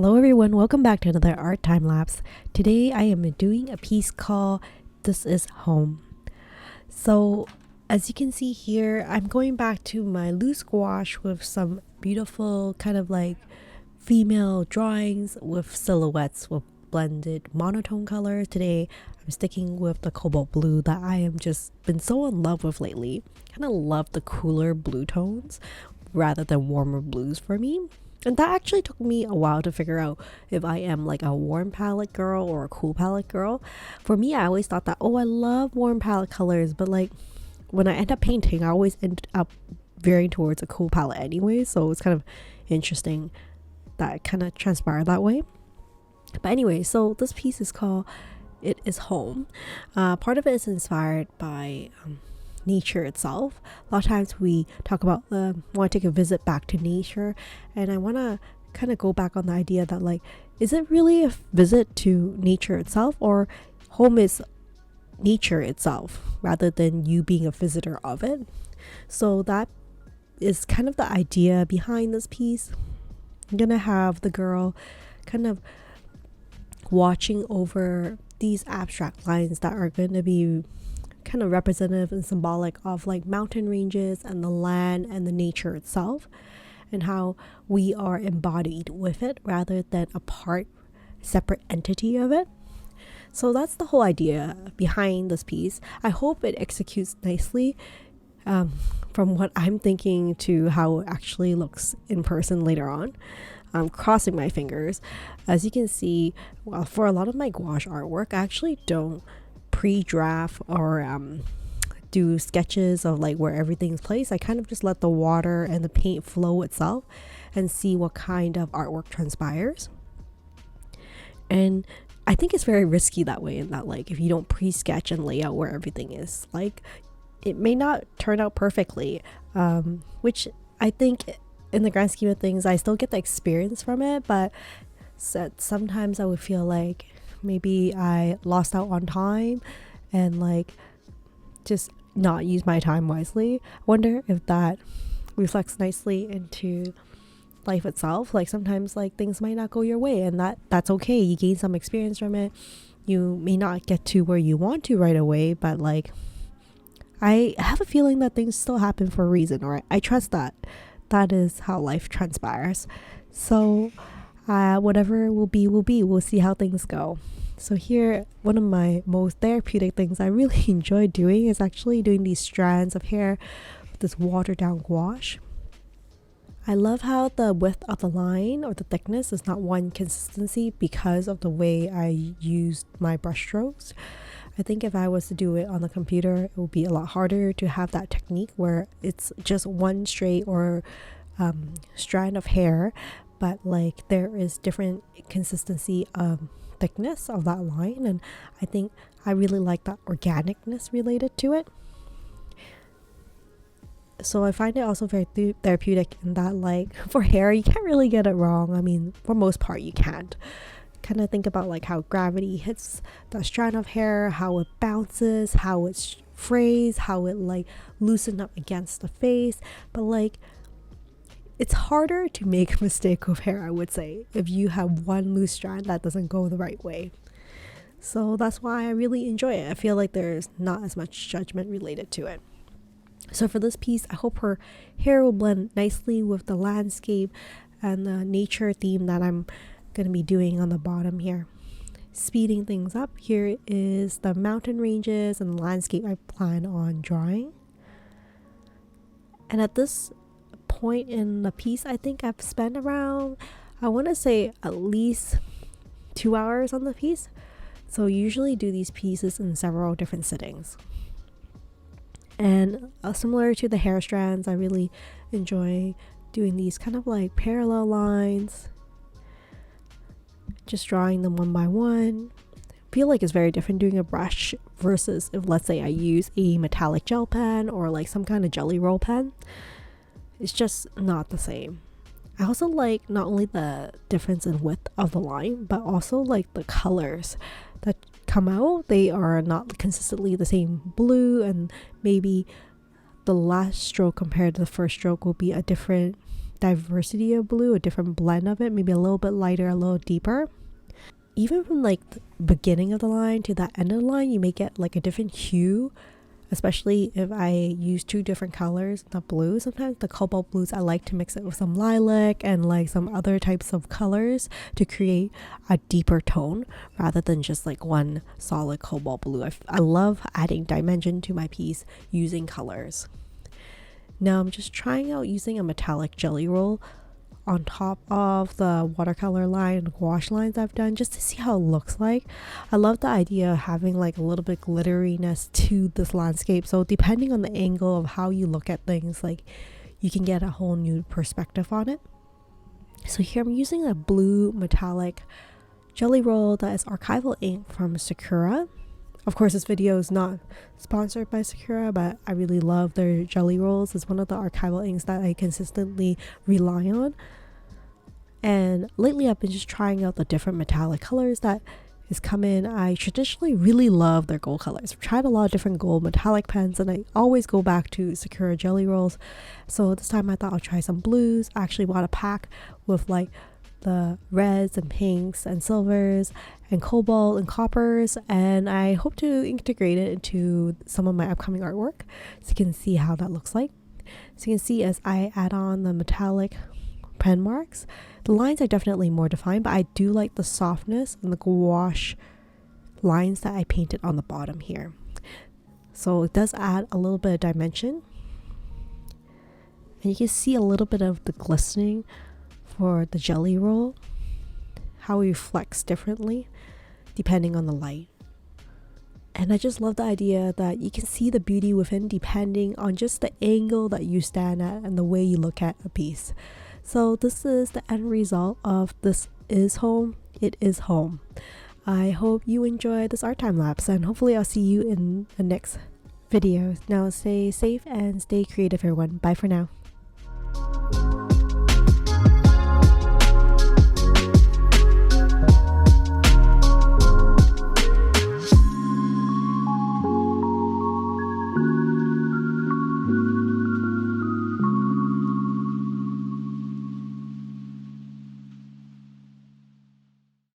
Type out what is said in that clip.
Hello everyone, welcome back to another art time lapse. Today I am doing a piece called This Is Home. So as you can see here, I'm going back to my loose gouache with some beautiful kind of like female drawings with silhouettes with blended monotone colors. Today I'm sticking with the cobalt blue that I am just been so in love with lately. Kind of love the cooler blue tones rather than warmer blues for me. And that actually took me a while to figure out if I am like a warm palette girl or a cool palette girl. For me, I always thought that, oh, I love warm palette colors, but like when I end up painting, I always end up veering towards a cool palette anyway. So it's kind of interesting that it kind of transpired that way. But anyway, so this piece is called It Is Home. Part of it is inspired by nature itself. A lot of times we talk about want to take a visit back to nature, and I want to kind of go back on the idea that like, is it really a visit to nature itself, or home is nature itself rather than you being a visitor of it? So that is kind of the idea behind this piece. I'm gonna have the girl kind of watching over these abstract lines that are going to be kind of representative and symbolic of like mountain ranges and the land and the nature itself, and how we are embodied with it rather than a part, separate entity of it. So that's the whole idea behind this piece. I hope it executes nicely from what I'm thinking to how it actually looks in person later on. I'm crossing my fingers. As you can see, well, for a lot of my gouache artwork, I actually don't pre-draft or do sketches of like where everything's placed. I kind of just let the water and the paint flow itself and see what kind of artwork transpires. And I think it's very risky that way, in that like if you don't pre-sketch and lay out where everything is, like it may not turn out perfectly, which I think in the grand scheme of things I still get the experience from it, but sometimes I would feel like maybe I lost out on time and like just not use my time wisely. I wonder if that reflects nicely into life itself. Like sometimes like things might not go your way, and that's okay. You gain some experience from it. You may not get to where you want to right away, but like I have a feeling that things still happen for a reason, or I trust that that is how life transpires. So whatever will be, we'll see how things go. So here, one of my most therapeutic things I really enjoy doing is actually doing these strands of hair with this watered down gouache. I love how the width of the line or the thickness is not one consistency because of the way I used my brush strokes. I think if I was to do it on the computer, it would be a lot harder to have that technique where it's just one straight or strand of hair, but like there is different consistency thickness of that line, and I think I really like that organicness related to it. So I find it also very therapeutic in that like for hair you can't really get it wrong. I mean, for most part you can't. Kind of think about like how gravity hits the strand of hair, how it bounces, how it's frays, how it like loosened up against the face, but like it's harder to make a mistake with hair, I would say, if you have one loose strand that doesn't go the right way. So that's why I really enjoy it. I feel like there's not as much judgment related to it. So for this piece, I hope her hair will blend nicely with the landscape and the nature theme that I'm going to be doing on the bottom here. Speeding things up, here is the mountain ranges and the landscape I plan on drawing. And at this point in the piece, I think I've spent around, I want to say at least 2 hours on the piece. So usually do these pieces in several different sittings. And similar to the hair strands, I really enjoy doing these kind of like parallel lines, just drawing them one by one. I feel like it's very different doing a brush versus if, let's say, I use a metallic gel pen or like some kind of jelly roll pen. It's just not the same. I also like not only the difference in width of the line, but also like the colors that come out. They are not consistently the same blue, and maybe the last stroke compared to the first stroke will be a different diversity of blue, a different blend of it, maybe a little bit lighter, a little deeper. Even from like the beginning of the line to the end of the line, you may get like a different hue, especially if I use two different colors. The blue, sometimes the cobalt blues, I like to mix it with some lilac and like some other types of colors to create a deeper tone rather than just like one solid cobalt blue. I love adding dimension to my piece using colors. Now I'm just trying out using a metallic jelly roll on top of the watercolor line, gouache lines I've done, just to see how it looks like. I love the idea of having like a little bit glitteriness to this landscape, so depending on the angle of how you look at things, like you can get a whole new perspective on it. So here I'm using a blue metallic jelly roll that is archival ink from Sakura. Of course, this video is not sponsored by Sakura, but I really love their jelly rolls. It's one of the archival inks that I consistently rely on. And lately I've been just trying out the different metallic colors that is come in. I traditionally really love their gold colors. I've tried a lot of different gold metallic pens and I always go back to Sakura jelly rolls. So this time I thought I'll try some blues. I actually bought a pack with like the reds and pinks and silvers and cobalt and coppers, and I hope to integrate it into some of my upcoming artwork so you can see how that looks like. So you can see as I add on the metallic pen marks, the lines are definitely more defined, but I do like the softness and the gouache lines that I painted on the bottom here. So it does add a little bit of dimension, and you can see a little bit of the glistening for the jelly roll, how it reflects differently depending on the light. And I just love the idea that you can see the beauty within depending on just the angle that you stand at and the way you look at a piece. So this is the end result of This Is Home. It is home. I hope you enjoy this art time lapse, and hopefully I'll see you in the next video. Now stay safe and stay creative, everyone. Bye for now.